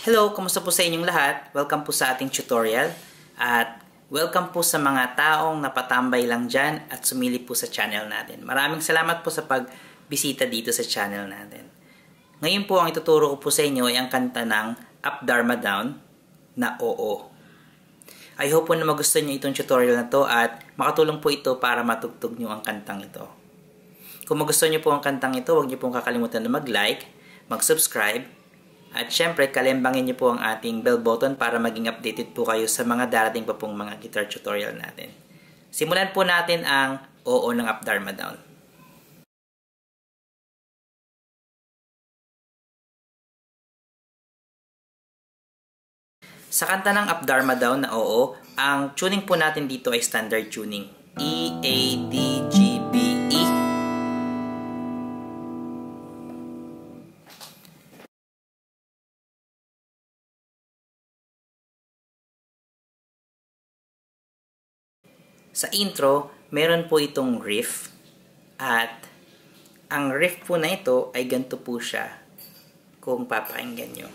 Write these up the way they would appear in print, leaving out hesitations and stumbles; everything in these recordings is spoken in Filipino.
Hello, kumusta po sa inyong lahat? Welcome po sa ating tutorial at welcome po sa mga taong napatambay lang dyan at sumili po sa channel natin. Maraming salamat po sa pagbisita dito sa channel natin. Ngayon po ang ituturo ko po sa inyo ay ang kanta ng Up Dharma Down na Oo. I hope po na magustuhan nyo itong tutorial na to at makatulong po ito para matugtog nyo ang kantang ito. Kung magustuhan nyo po ang kantang ito, huwag nyo pong kakalimutan na mag-like, mag-subscribe, at syempre, kalembangin niyo po ang ating bell button para maging updated po kayo sa mga darating pa pong mga guitar tutorial natin. Simulan po natin ang Oo ng Up Dharma Down. Sa kanta ng Up Dharma Down na Oo, ang tuning po natin dito ay standard tuning. E, A, D, G, B, E. Sa intro, meron po itong riff at ang riff po na ito ay ganito po siya kung papakinggan nyo.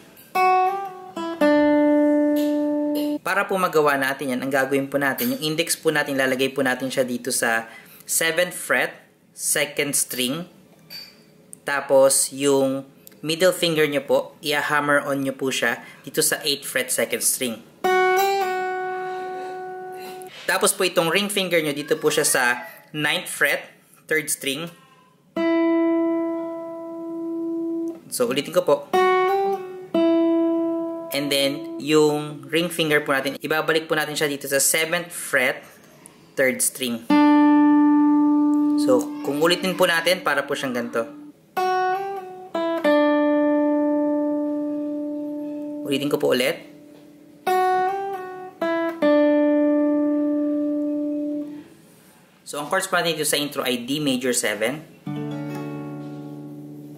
Para po magawa natin yan, ang gagawin po natin, yung index po natin, lalagay po natin siya dito sa 7th fret, 2nd string. Tapos yung middle finger nyo po, i-hammer on nyo po siya dito sa 8th fret, 2nd string. Tapos po itong ring finger nyo, dito po siya sa 9th fret, 3rd string. So, ulitin ko po. And then, yung ring finger po natin, ibabalik po natin siya dito sa 7th fret, 3rd string. So, kung ulitin po natin, para po siyang ganito. Ulitin ko po ulit. So, ang chords po natin dito sa intro ay D major 7.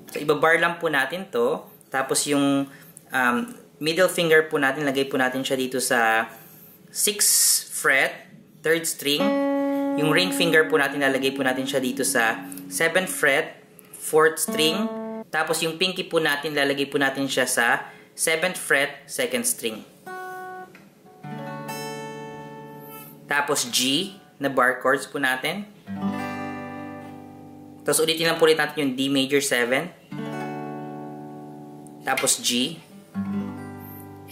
So, ibabar lang po natin to. Tapos, yung middle finger po natin, lagay po natin siya dito sa 6th fret, 3rd string. Yung ring finger po natin, lalagay po natin siya dito sa 7th fret, 4th string. Tapos, yung pinky po natin, lalagay po natin siya sa 7th fret, 2nd string. Tapos, G na bar chords po natin. Tapos ulitin lang po ulit natin yung D major 7. Tapos G.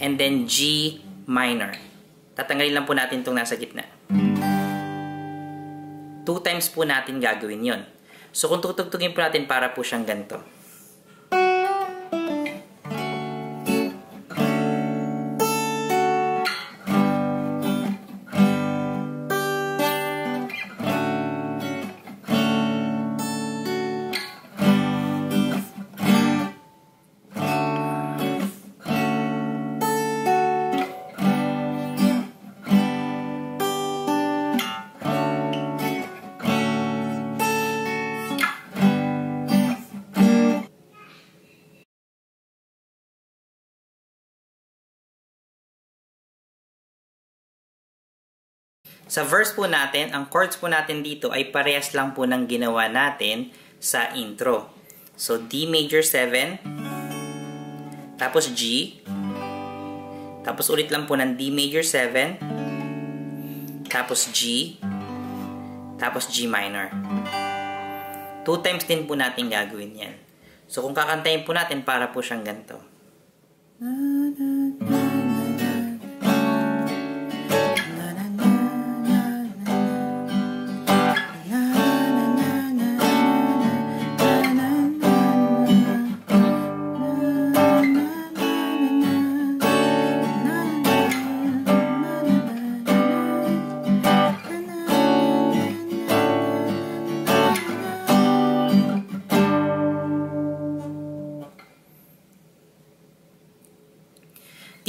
And then G minor. Tatanggalin lang po natin itong nasa gitna. 2 times po natin gagawin yon. So kung tutugtugin po natin, para po siyang ganito. Sa verse po natin, ang chords po natin dito ay parehas lang po ng ginawa natin sa intro. So, D major 7, tapos G, tapos ulit lang po ng D major 7, tapos G, tapos G minor. 2 times din po natin gagawin yan. So, kung kakantayin po natin, para po siyang ganito.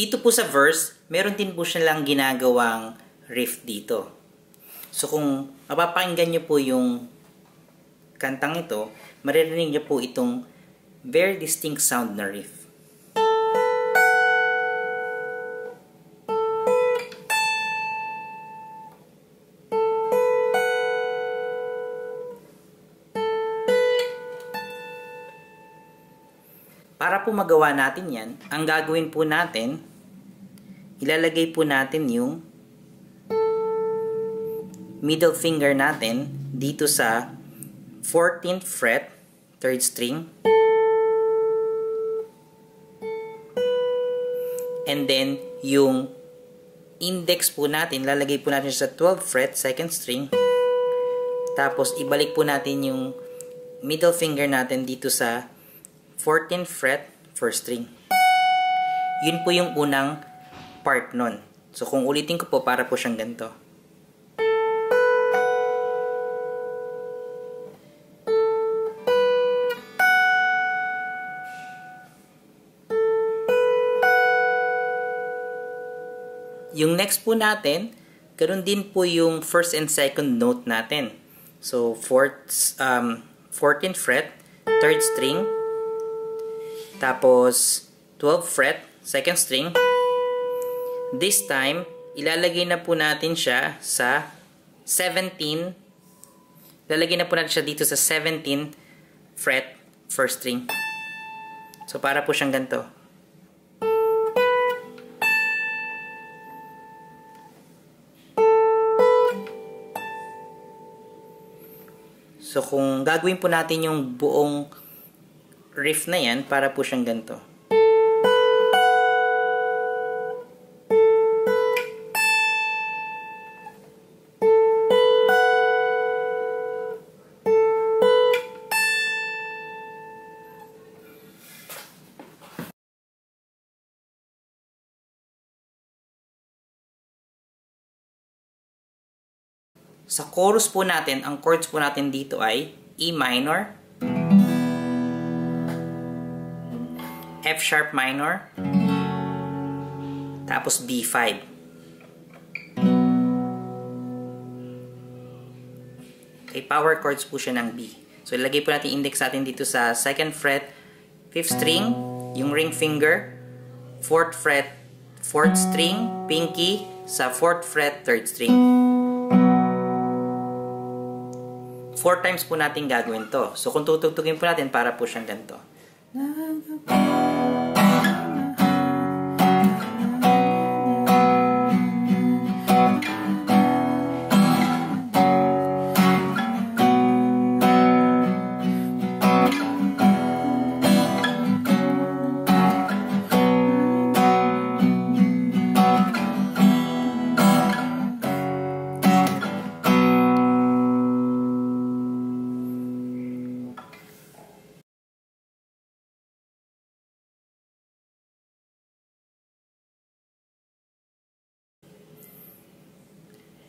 Dito po sa verse, meron din po siya lang ginagawang riff dito. So kung mapapakinggan nyo po yung kantang ito, maririnig nyo po itong very distinct sound na riff. Para po magawa natin yan, ang gagawin po natin, ilalagay po natin yung middle finger natin dito sa 14th fret, 3rd string. And then, yung index po natin, lalagay po natin sa 12th fret, 2nd string. Tapos, ibalik po natin yung middle finger natin dito sa 14th fret, 1st string. Yun po yung unang part nun. So, kung ulitin ko po, para po siyang ganito. Yung next po natin, ganoon din po yung first and second note natin. So, 14th fret, 3rd string. Tapos, 12th fret, 2nd string. This time, ilalagay na po natin siya sa 17. Ilalagay na po natin siya dito sa 17th fret, 1st string. So, para po siyang ganito. So, kung gagawin po natin yung buong riff na yan, para po siyang ganito. Sa chorus po natin, ang chords po natin dito ay E minor, F sharp minor, tapos B5. Okay, power chords po siya ng B. So, ilagay po natin index natin dito sa 2nd fret, 5th string, yung ring finger, 4th fret, 4th string, pinky, sa 4th fret, 3rd string. 4 times po natin gagawin to. So, kung tutugtugin po natin, para po siyang ganito.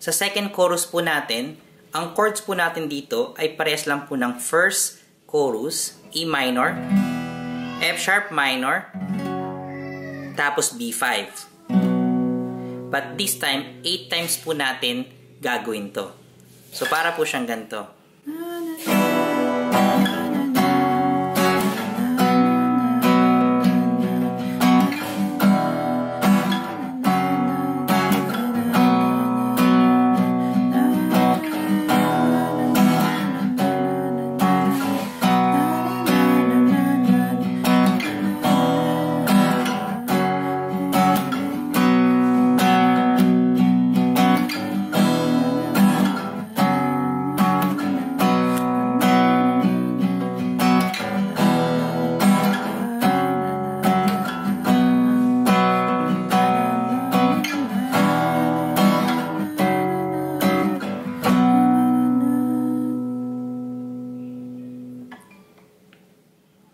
Sa second chorus po natin, ang chords po natin dito ay parehas lang po ng first chorus, E minor, F sharp minor, tapos B5. But this time, 8 times po natin gagawin to. So, para po siyang ganito.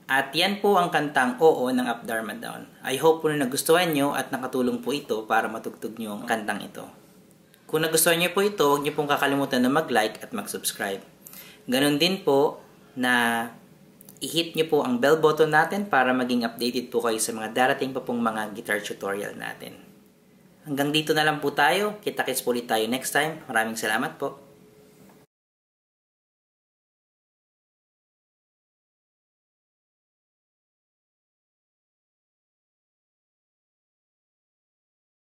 At yan po ang kantang Oo ng Up Dharma Down. I hope po na nagustuhan nyo at nakatulong po ito para matugtog nyo ang kantang ito. Kung nagustuhan nyo po ito, huwag nyo pong kakalimutan na mag-like at mag-subscribe. Ganon din po na i-hit nyo po ang bell button natin para maging updated po kayo sa mga darating pa pong mga guitar tutorial natin. Hanggang dito na lang po tayo. Kita-kits po ulit tayo next time. Maraming salamat po.